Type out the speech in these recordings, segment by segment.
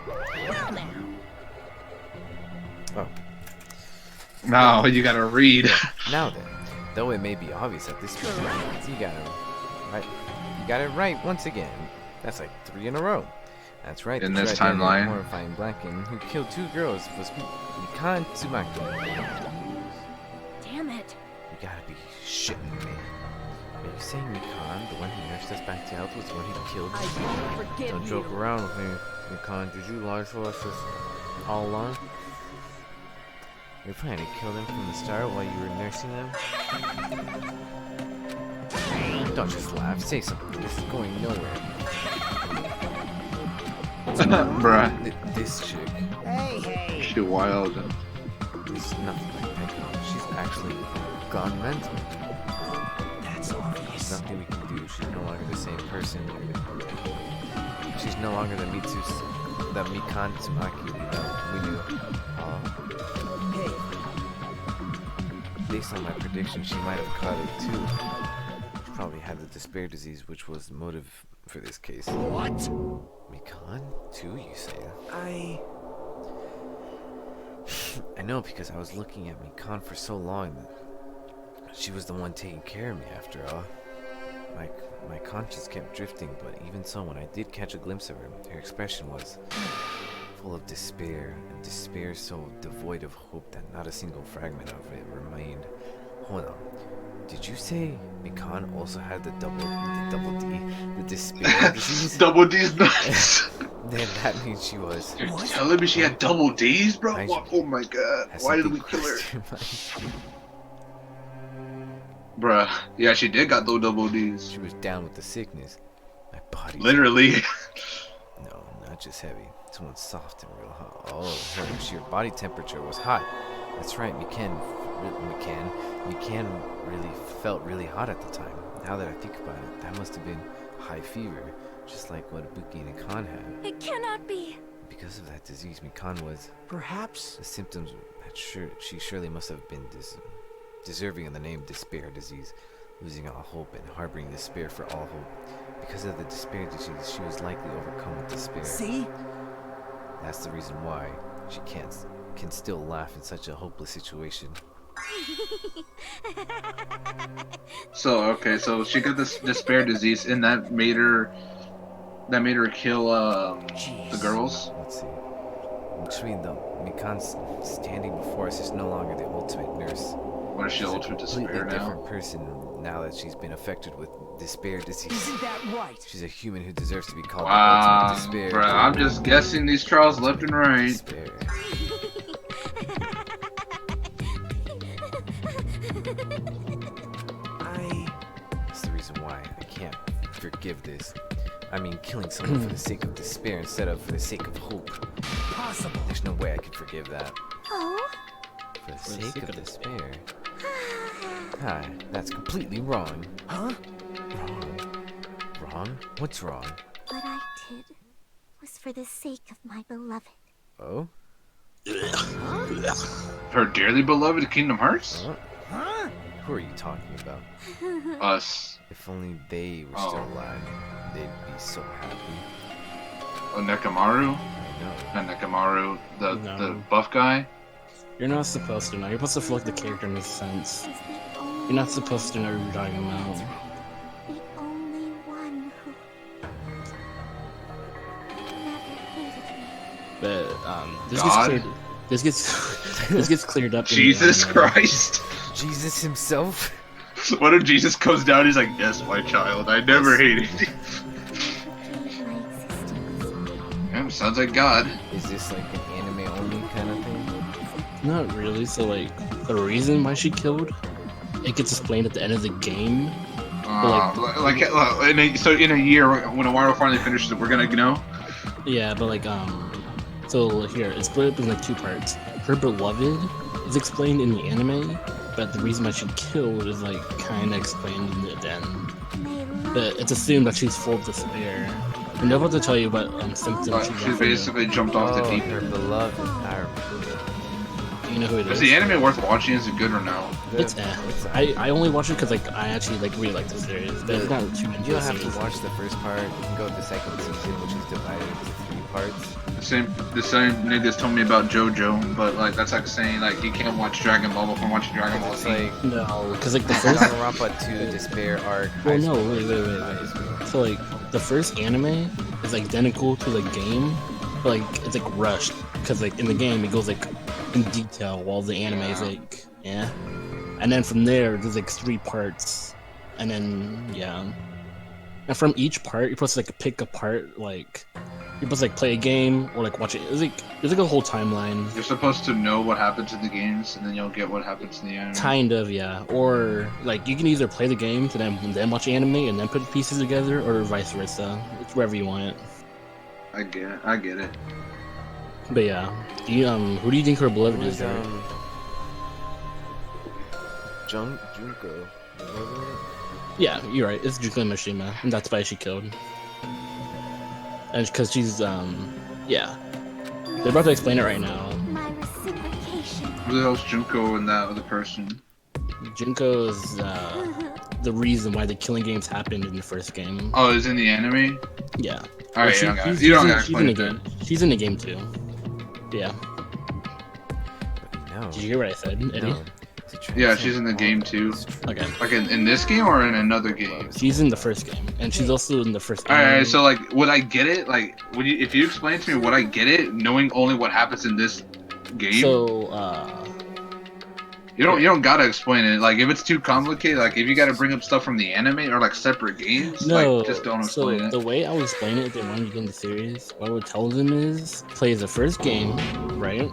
Well now. Oh. No, you gotta read. Now then, though it may be obvious at this point, you got it right once again. That's like 3 in a row. That's right. In the this true identity of timeline. horrifying Blackin who killed 2 girls was Mikan Tsumaki. Damn it. You gotta be shitting me. Are you saying Mikan, the one who nursed us back to health, was the one who killed I us? won't forgive Don't you. joke around with me, Mikan. Did you lie to us all along? You're planning to kill them from the start while you were nursing them? Don't just laugh. Say something. This is going nowhere. Bruh. This chick Hey. She wild. is nothing like that. She's actually gone mental. That's There's obvious. nothing we can do. She's no longer the same person. She's no longer the Mikan Tsumaki we knew. Hey. Based on my prediction, she might have caught it too. She probably had the despair disease, which was the motive for this case. What? Mikan, too, you say? I know, because I was looking at Mikan for so long that she was the one taking care of me after all. My conscience kept drifting, but even so, when I did catch a glimpse of her, her expression was full of despair, and despair so devoid of hope that not a single fragment of it remained. Hold on. Did you say Mikan also had the double D, the despair disease? Double D's nuts. Then that means she was. You're telling me she had double D's, bro? I- What? Oh my god. Has Why did something we kill her? crossed your mind? Bruh. Yeah, she did got those double D's. She was down with the sickness. My body. Literally. No, not just heavy. Someone soft and real hot. Oh, her sheer body temperature was hot. That's right, Mikan really felt really hot at the time. Now that I think about it, that must have been high fever, just like what Ibuki and Khan had. It cannot be. Because of that disease, Mikan was Perhaps. the symptoms that she surely must have been deserving of the name despair disease, losing all hope and harboring despair for all hope. Because of the despair disease, she was likely overcome with despair. See? That's the reason why she can still laugh in such a hopeless situation. So, okay, so she got this despair disease, and that made her kill the girls. Let's see. Which means the Mikan standing before us is no longer the ultimate nurse. What is she, She's a ultimate despair completely now? different person now that she's been affected with despair disease. Isn't that right? She's a human who deserves to be called the Wow, ultimate despair. bruh, I'm just guessing these trials left and right. Despair. That's the reason why I can't forgive this. I mean, killing someone for the sake of despair instead of for the sake of hope. Possible. There's no way I could forgive that. Oh, For the sake of despair. Ah, that's completely wrong. Huh? Wrong? Wrong? What's wrong? what I did was for the sake of my beloved. Oh? Her dearly beloved Kingdom Hearts? Huh? Who are you talking about? Us. If only they were still alive, they'd be so happy. Nekamaru? I know. Not Nekamaru, the No. buff guy? You're not supposed to know. You're supposed to feel like the character in this sense. Is the only You're not supposed to know who you're talking about. the only one who never hated me. But this God? this gets cleared up. Jesus in the, Christ. Jesus himself? What if Jesus comes down, he's like, yes, my child, I never hated you. Forgave my existence. Yeah, sounds like God. Is this like an anime only kind of thing? Not really. So like the reason why she killed, it gets explained at the end of the game. So in a year, when Awaro finally finishes it, we're gonna know? Yeah, but like so here it's split up in like 2 parts. Her beloved is explained in the anime, but the reason why she killed is like kind of explained at the end. May But it's assumed that she's full of despair. I'm about to tell you what symptoms She basically jumped off the deep her end. beloved. I remember. You know who it Is is? the anime worth watching? Is it good or no? It's I only watch it because like I actually like really like the series. But it's not too into You don't the have series. to watch the first part. You can go to the second season, which is divided into 3 parts. The same niggas told me about JoJo, but like that's like saying like you can't watch Dragon Ball before watching Dragon Ball It's Z. like No, because like the first. Danganronpa 2 Despair arc. Well, high no, school, wait. high school. So like the first anime is identical to the game, but like it's like rushed because like in the game it goes like in detail while the anime is like and then from there there's like 3 parts, and then and from each part you're supposed to like pick a part, like you're supposed to like play a game or like watch it. It's like there's like a whole timeline. You're supposed to know what happens in the games, and then you'll get what happens in the anime. Kind of, yeah. Or like you can either play the game to then watch anime and then put the pieces together, or vice versa. It's wherever you want it. I get it. But yeah, do you who do you think her beloved is? There? Junko. Yeah, you're right. It's Junko Mishima, and that's why she killed. And because she's they're about to explain it right now. My reciprocation. Who the hell's Junko and that other person? Junko is the reason why the killing games happened in the first game. Oh, is in the anime? Yeah. Alright, Well, you don't gotta she's in explain the it game. then. She's in the game too. Yeah. No. Did you hear what I said, Eddie? No. Yeah, she's in the game too. Okay. Like in this game or in another game? She's in the first game, and she's also in the first. Alright, so like, would I get it? Like, if you explain to me, would I get it, knowing only what happens in this game? So, you don't gotta explain it. Like, if it's too complicated, like if you gotta bring up stuff from the anime or like separate games, no. like just don't So explain the it. way I would explain it if they wanted to get in the series, what I would tell them is play the first game, right?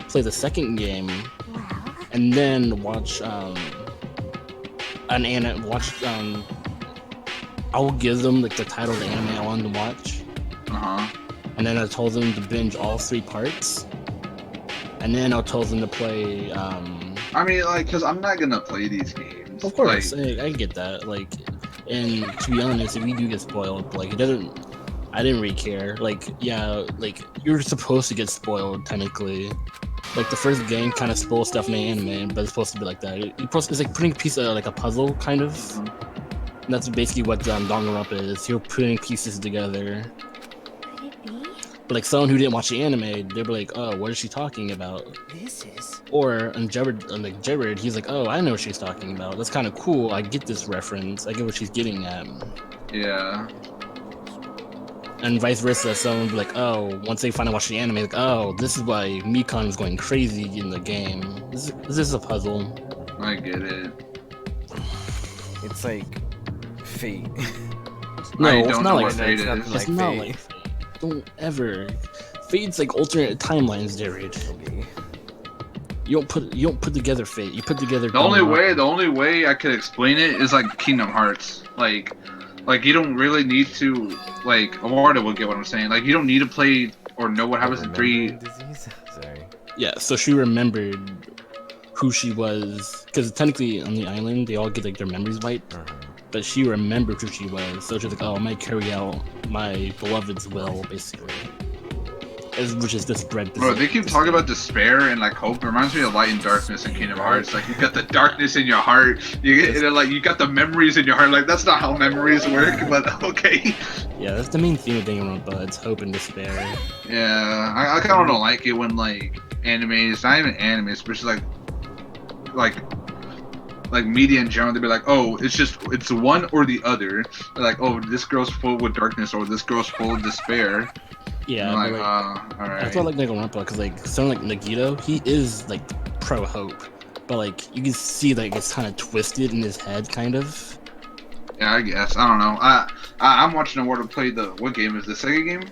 Play the second game, Well, and then watch I will give them like the title of the anime I want them to watch, and then I told them to binge all 3 parts, and then I'll tell them to play. I mean, like, cause I'm not gonna play these games. Of course, Like, I get that. Like, and to be honest, if we do get spoiled, like, it doesn't. I didn't really care. Like, yeah, like you're supposed to get spoiled technically. Like the first game kind of spoils stuff in the anime, but it's supposed to be like that. It's like putting a piece of like a puzzle, kind of. And that's basically what Danganronpa is. You're putting pieces together. could it be? But like someone who didn't watch the anime, they'd be like, "Oh, what is she talking about?" This is Or on Jared, he's like, "Oh, I know what she's talking about. That's kind of cool. I get this reference. I get what she's getting at." yeah. And vice versa, someone would be like, "Oh," once they finally watch the anime, like, "Oh, this is why Mikon is going crazy in the game. This is a puzzle." I get it. It's like fate. No, I it's don't not know like what Fate. fate It's is. not It's not Fate. like Fate. Don't ever. Fate's like alternate timelines, Jared. Okay. You don't put together Fate. You put together. The only Danganronpa. way I could explain it is like Kingdom Hearts. Like you don't really need to, like, Awarda will get what I'm saying. Like, you don't need to play or know what happens in 3. Remembering disease? Sorry. Yeah, so she remembered who she was, because technically on the island they all get like their memories wiped, but she remembered who she was. So she's like, "Oh, I might carry out my beloved's will," basically. Which is this spread. Bro, they keep talking about despair and like hope. It reminds me of light and darkness in Kingdom Hearts. Like, you got the darkness in your heart. You got the memories in your heart. Like, that's not how memories work, but okay. Yeah, that's the main theme of Danganronpa. It's hope and despair. Yeah, I kind of don't like it when like animes, not even animes, but just like media in general, they'd be like, "Oh, it's one or the other." They're like, "Oh, this girl's full with darkness," or "This girl's full of despair." Yeah, I'm but, like, like, alright. that's why I like Danganronpa, because like someone like Nagito, he is like pro hope, but like you can see like it's kind of twisted in his head, kind of. Yeah, I guess. I don't know. I'm watching Awarda play what game is the second game?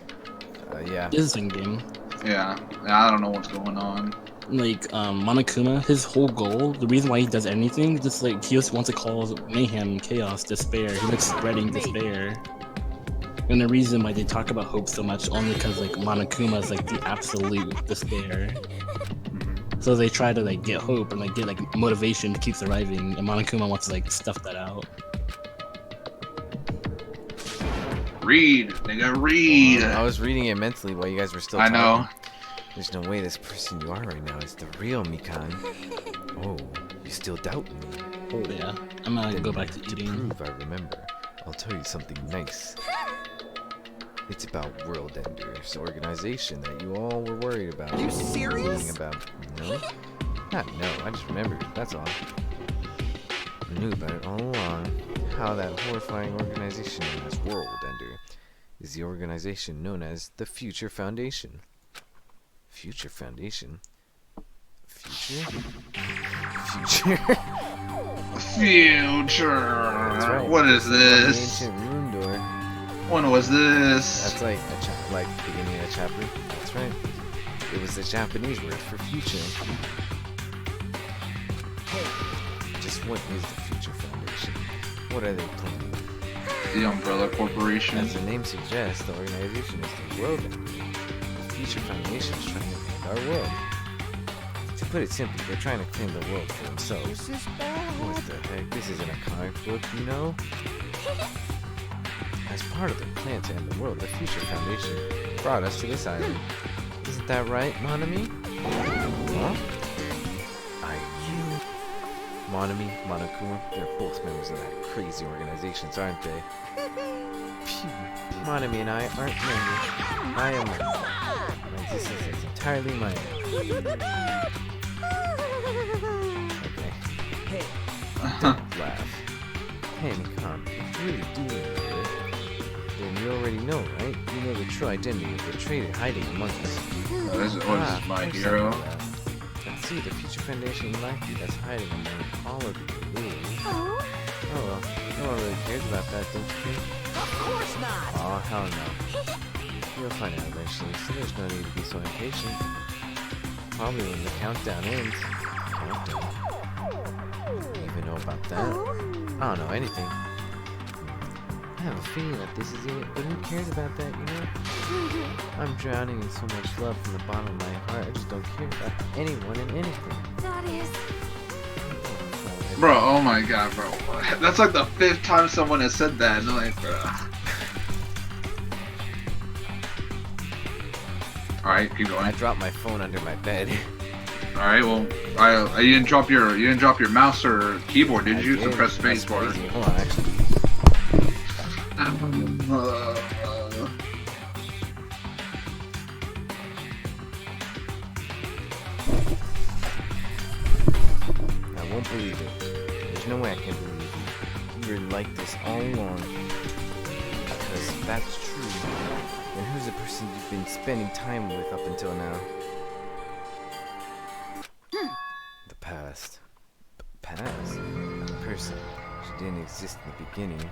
Yeah. This is a game. Yeah, I don't know what's going on. Like Monokuma, his whole goal, the reason why he does anything, just like he just wants to cause mayhem, chaos, despair. He likes spreading despair. And the reason why they talk about hope so much only because like Monokuma is like the absolute despair. So they try to like get hope and like get like motivation to keep surviving, and Monokuma wants to like stuff that out. Read, nigga, read. I was reading it mentally while you guys were still I talking. know. There's no way this person you are right now is the real Mikan. Oh, you still doubt me? Oh yeah. I'm gonna Then go back to eating. prove I remember, I'll tell you something nice. It's about World Enders, organization that you all were worried about. Are you serious? Worrying about. No? Not no, I just remembered, that's all. I knew about it all along. How that horrifying organization known as World Ender is the organization known as the Future Foundation. Future Foundation? Future? Future? Future. That's right. What is The this? ancient room door. When was this? That's like like beginning of a chapter. That's right. It was the Japanese word for future. Just what is the Future Foundation? What are they planning? The Umbrella Corporation. As the name suggests, the organization is the world ender. The Future Foundation is trying to end our world. To put it simply, they're trying to claim the world for themselves. This is bad. What the heck? This isn't a comic book, you know? As part of their plan to end the world, the Future Foundation brought us to this island. Isn't that right, Monami? Huh? Monami, Monokuma, they're both members of that crazy organization, aren't they? Phew. Monami and I aren't members. I am one. My existence is entirely mine. Okay. Hey, Don't laugh. Hey, Mikan, if you really do remember, then you already know, right? You know the true identity of the traitor hiding among us. This is my of course I hero. know that. Let's see, the Future Foundation like you that's hiding among all of you. Really? Oh, Oh well, no one really cares about that, don't you think? of course not. Aw, hell no. You'll find out eventually, so there's no need to be so impatient. Probably when the countdown ends. Countdown? You even know about that? oh, I don't know anything. I have a feeling that this is it, but who cares about that, you know? I'm drowning in so much love from the bottom of my heart, I just don't care about anyone and anything. that is. Bro, oh my god, bro. That's like the 5th time someone has said that. And I'm like, bro. Alright, keep I going. dropped my phone under my bed. Alright, well, you didn't drop your mouse or keyboard, did you? I To did. press That's spacebar. crazy. Hold on, actually. I won't believe it. There's no way I can believe you. You were like this all along. Because if that's true, then who's the person you've been spending time with up until now? The past. Past? The person. She didn't exist in the beginning.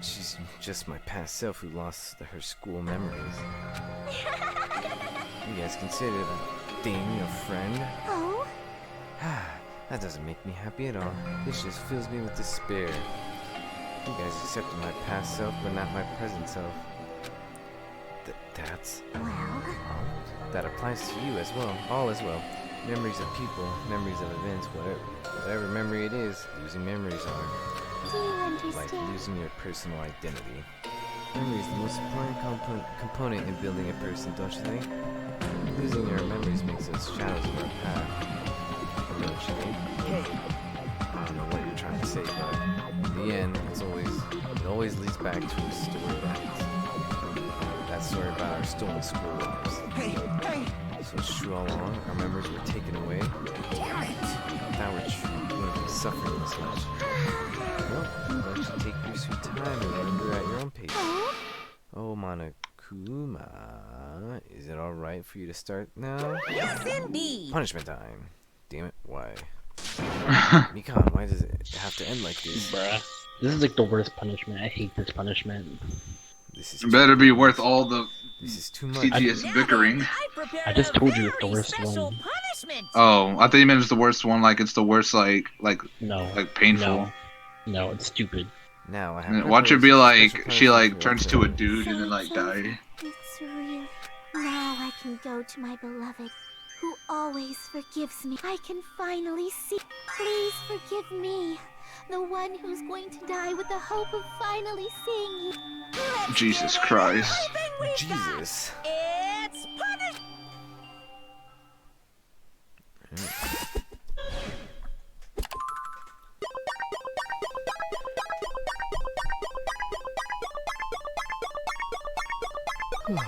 She's just my past self who lost her school memories. You guys consider that thing a friend? Oh, That doesn't make me happy at all. This just fills me with despair. You guys accepted my past self, but not my present self. That's... well, That applies to you as well. All as well. Memories of people, memories of events, whatever memory it is, losing memories are. do you Like understand? losing your personal identity. Memory is the most important component in building a person, don't you think? Losing your memories makes us shadows of our path. Don't you think? Hey, I don't know what you're trying to say, but in the end, it always leads back to a story that story about our stolen school lives. hey, hey! So it's true all along, our memories were taken away. Damn it! If that were true, we wouldn't be suffering this much. Well, why don't you take your sweet time and remember at your own pace? Oh, Monokuma, is it alright for you to start now? Yes, indeed. Punishment time. Damn it, why? Mikan, why does it have to end like this? Bruh. This is like the worst punishment. I hate this punishment. This is Better be worth all the This is too much. tedious bickering. I just told you it's the worst one. Oh, I thought you meant it's the worst one, like it's the worst, like No. painful. No, it's stupid. Now I have Watch it be prepared like, special she like punishment turns for to a you. dude and then like die. It's real. Now I can go to my beloved, who always forgives me. I can finally see. Please forgive me, the one who's going to die with the hope of finally seeing you. Jesus Christ. Jesus. It's punishment Okay.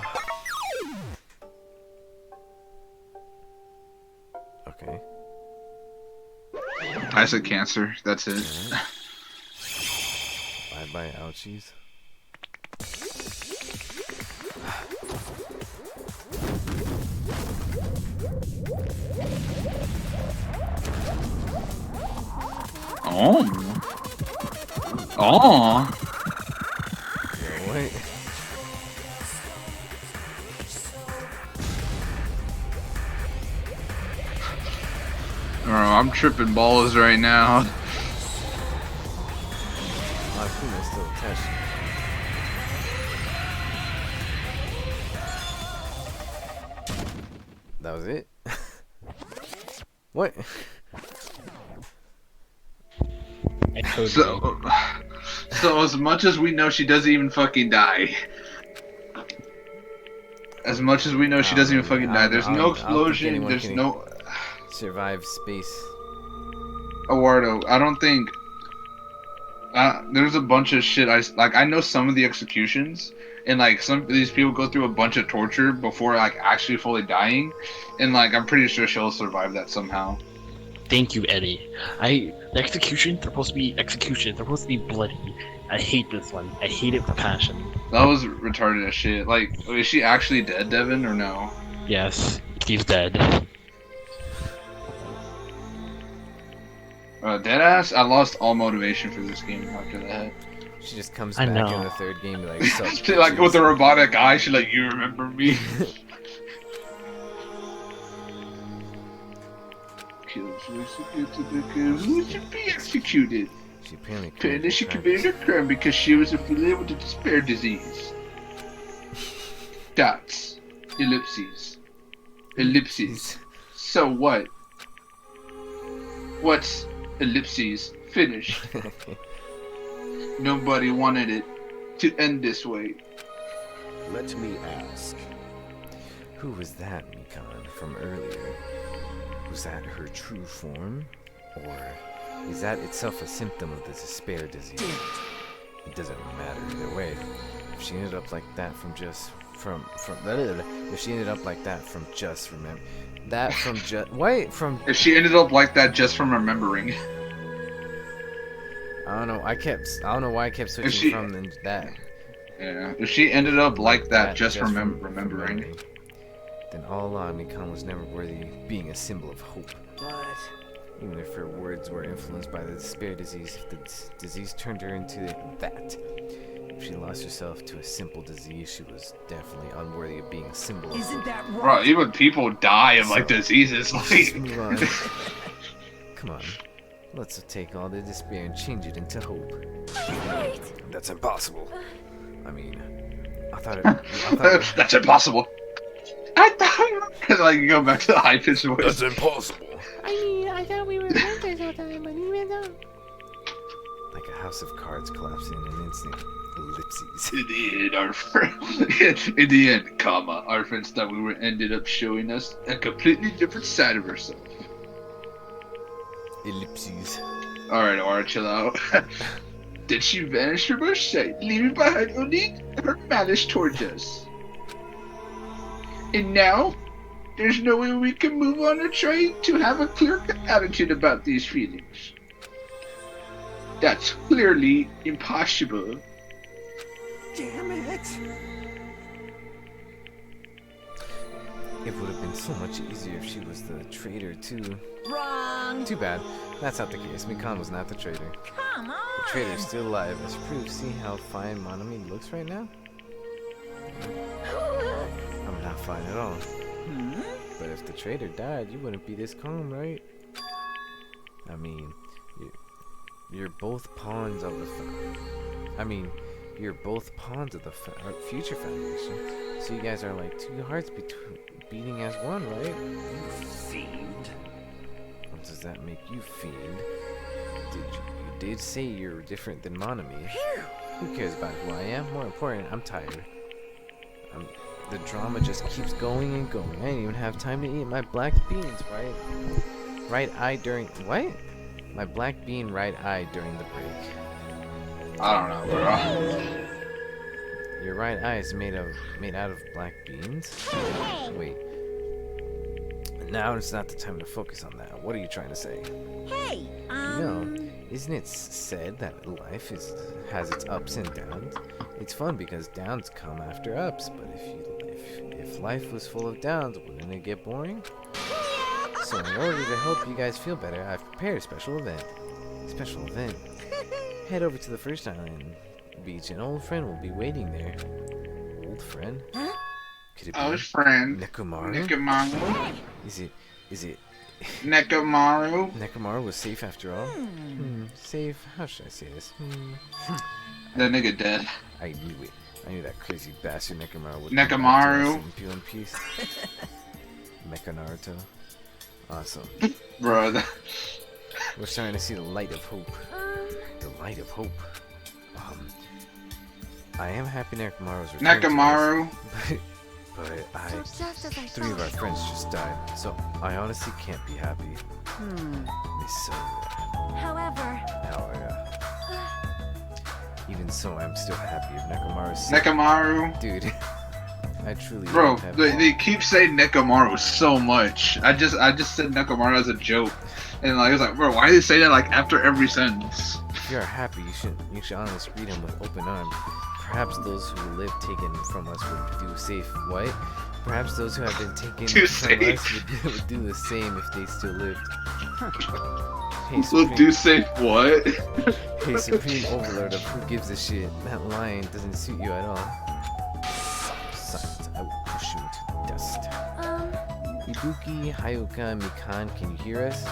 I said cancer. That's it. Bye-bye, ouchies. Oh. Oh. Yeah, wait. Oh, I'm tripping balls right now. Akuma's still attached. That was it? What? I told you. So as much as we know, she doesn't even fucking die. As much as we know, she doesn't even fucking die. There's no explosion. There's no survive space. Eduardo. I don't think. There's a bunch of shit. I know some of the executions, and like some of these people go through a bunch of torture before like actually fully dying, and like I'm pretty sure she'll survive that somehow. Thank you, Eddie. The execution, they're supposed to be execution. They're supposed to be bloody. I hate this one. I hate it with passion. That was retarded as shit. Like, is she actually dead, Devin, or no? Yes, she's dead. Deadass, I lost all motivation for this game after that. She just comes I back know. in the third game like, sup, She, like with the robotic eye, she like, you remember me? Kills who should be executed. She apparently Apparently she committed a crime because she was affiliated with the despair disease. Dots. Ellipses. Ellipses. So what? What's ellipses? Finished. Nobody wanted it to end this way. Let me ask. Who was that, Mikan, from earlier? Was that her true form? Or is that itself a symptom of the despair disease? It doesn't matter either way. If she ended up like that if she ended up like that from just remember that from just If she ended up like that just from remembering. I don't know why I kept switching from that. Yeah. If she ended up like that just from remembering. Then all along Mikan was never worthy of being a symbol of hope. But Even if her words were influenced by the despair disease, if the disease turned her into that. If she lost herself to a simple disease, she was definitely unworthy of being a symbol of isn't hope. that Bro, right? even people die of like So, diseases. Let's Like, move on. Come on. Let's take all the despair and change it into hope. That's impossible. I mean, I thought that's impossible. I thought like you go back to the high pitched voice. That's impossible. I thought we were friends this whole time, but we don't. Like a house of cards collapsing in an instant. Ellipses. In the end, in the end, comma, our friends thought we were ended up showing us a completely different side of herself. Ellipses. Alright, Aura, chill out. Then she vanished from our sight, leaving behind only her malice towards us. And now, there's no way we can move on or try to have a clear attitude about these feelings. That's clearly impossible. Damn it! It would have been so much easier if she was the traitor too. Wrong. Too bad. That's not the case. Mikan was not the traitor. Come on. The traitor is still alive. As proof, see how fine Monami looks right now? I'm not fine at all. Hmm? But if the traitor died, you wouldn't be this calm, right? I mean, you're both pawns of the you're both pawns of the future foundation. So you guys are like two hearts beating as one, right? You fiend. What does that make you, fiend? You did say you're different than Monami. Who cares about who I am? More important, I'm tired. The drama just keeps going and going. I didn't even have time to eat my black beans, right? Right eye during... What? My black bean right eye during the break. I don't know, bro. Your right eye is made out of black beans? Wait. Now is not the time to focus on that. What are you trying to say? Hey, Isn't it said that life has its ups and downs? It's fun because downs come after ups, but if life was full of downs, wouldn't it get boring? So in order to help you guys feel better, I've prepared a special event. Head over to the first island beach. An old friend will be waiting there. Old friend? Huh? Could it be Oh, his friend. Nekomaru? Nekamaru. Is it Nekamaru. Nekomaru was safe after all? Safe? How should I say this? That nigga dead. I knew it. I knew that crazy bastard Nekomaru would Nekamaru. be in peace. Mecha Naruto. Awesome. Bro, We're starting to see the light of hope. The light of hope. I am happy Nekomaru's returned to us, Nekamaru. but So just as I three of our thought. friends just died, so I honestly can't be happy. Miss However, even so, I'm still happy if Nekomaru's safe. Nekamaru. Dude, I truly Bro, have they keep saying Nekamaru so much. I just said Nekamaru as a joke. And like, I was like, bro, why do they say that like after every sentence? If you are happy, you should honestly greet him with open arms. Perhaps those who live taken from us would do safe. What? Perhaps those who have been taken Do from safe. us would do the same if they still lived. Hey, Will Supreme, do say what? hey, Supreme Overlord of who gives a shit. That line doesn't suit you at all. Silence. I will push you into dust. Ibuki, Hayuka, Mikan, can you hear us?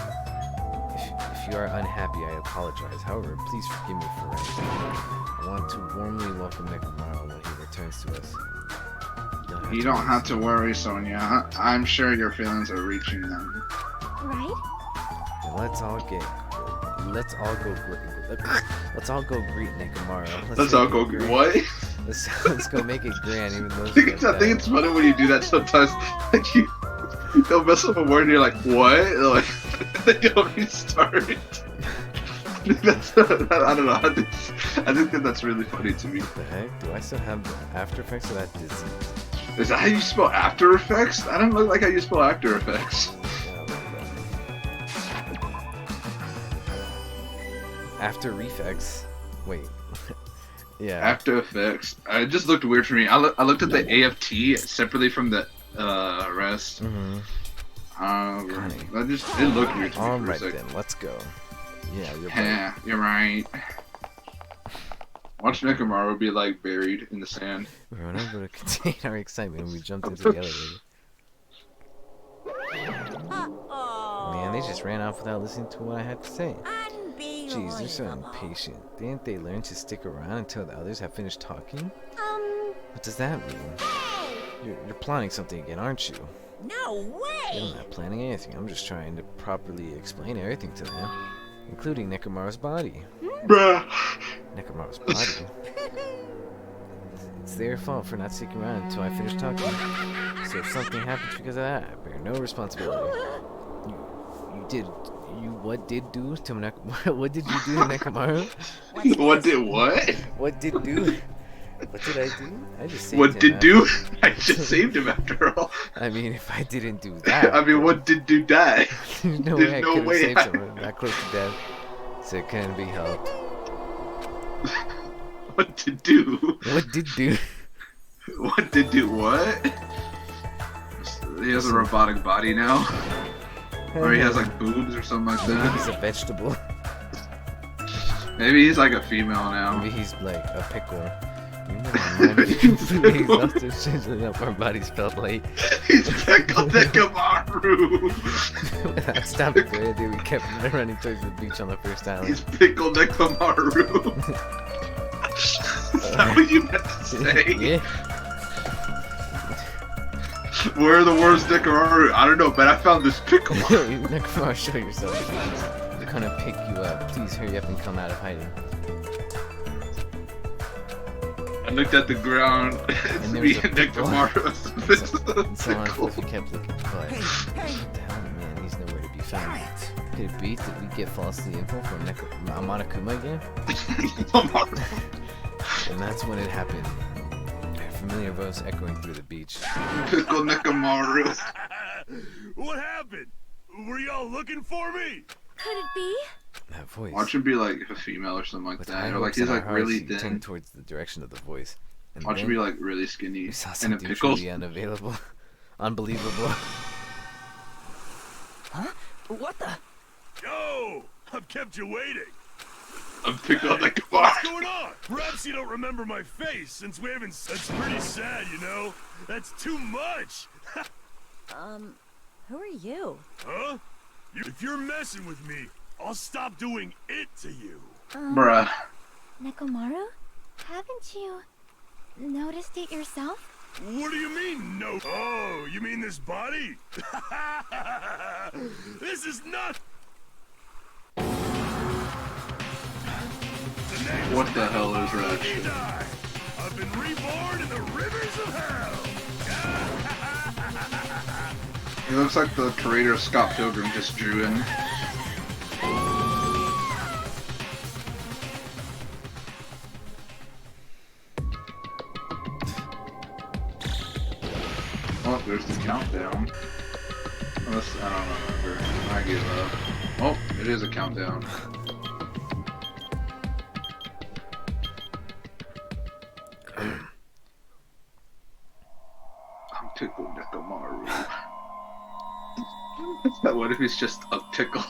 If you are unhappy, I apologize. However, please forgive me for ranting. I want to warmly welcome Nekomaru when he returns to us. You don't have to worry, Sonia. I'm sure your feelings are reaching them. right? And let's all go greet Nekomaru. Let's all go. What? Let's go make it grand, even though. I think it's funny when you do that sometimes. Like you'll mess up a word and you're like, what? Like, then you'll restart. I don't know. I think that's really funny to me. What the heck? Do I still have the After Effects of that disease? Is that how you spell After Effects? I don't look like how you spell After Effects. After Reflex. Wait. Yeah. After Effects. It just looked weird for me. I looked at the AFT separately from the rest. Mm-hmm. It looked weird to me for a Alright second. then, let's go. Yeah, you're right. Yeah, you're right. Watch Nekomaru be like buried in the sand. We were unable to contain our excitement when we jumped into the elevator. Man, they just ran off without listening to what I had to say. Jeez, they're so impatient. Didn't they learn to stick around until the others have finished talking? What does that mean? You're plotting something again, aren't you? No way! I'm not planning anything. I'm just trying to properly explain everything to them, including Nekomaru's body. Bruh. Nekomaru's body? It's their fault for not sticking around until I finish talking. So if something happens because of that, I bear no responsibility. What did you do to Nekomaru? What did what? What did do? What did I do? I just saved What him did after- do? I just saved him after all. I mean, if I didn't do that, I mean, what did do die? there's no there's way I no could have way saved I- someone that close to death, so it couldn't be helped. What did do? What did do? What did do what? He has a robotic body now? Or he has like boobs or something like Maybe that? he's a vegetable. Maybe he's like a female now. Maybe he's like a pickle. He's also changing up our bodies felt late. He's pickled Nekomaru! Stop it, dude. We kept running towards the beach on the first He's island. pickled Nekomaru! Is that what you meant to say? Yeah. Where are the words Nekomaru? I don't know, but I found this pickle. Nekomaru, show yourself. They're gonna pick you up. Please hurry up and come out of hiding. I looked at the ground. It's And there me was a and pickle. Nekomaru. And so on, Pickle. if we kept looking, but what the hell, man, he's nowhere to be found. Could it be that we get falsely info from Amanakuma again? And that's when it happened. familiar voice echoing through the beach. Pickle Nekomaru. What happened? Were y'all looking for me? Could it be? That voice. Watch him be like a female or something like With that. high Or like hopes in he's our like hearts, really we turned thin. towards the direction of the voice. And Watch him then be like really skinny. we saw And a something pickle. truly unavailable. Unbelievable. Huh? What the? Yo, I've kept you waiting. A pickle What's Nekomaru. going on? Perhaps you don't remember my face since we haven't. That's pretty sad, you know. That's too much. Who are you? Huh? If you're messing with me, I'll stop doing it to you. Bruh. Nekomaru? Haven't you noticed it yourself? What do you mean, no? Oh, you mean this body? This is not. What the hell is that You shit? die. I've been reborn in the rivers of hell. He looks like the creator of Scott Pilgrim just drew in. Oh, there's the countdown. Unless, I don't remember. I give up. Oh, it is a countdown. I'm tickled Nekomaru. What if he's just a pickle?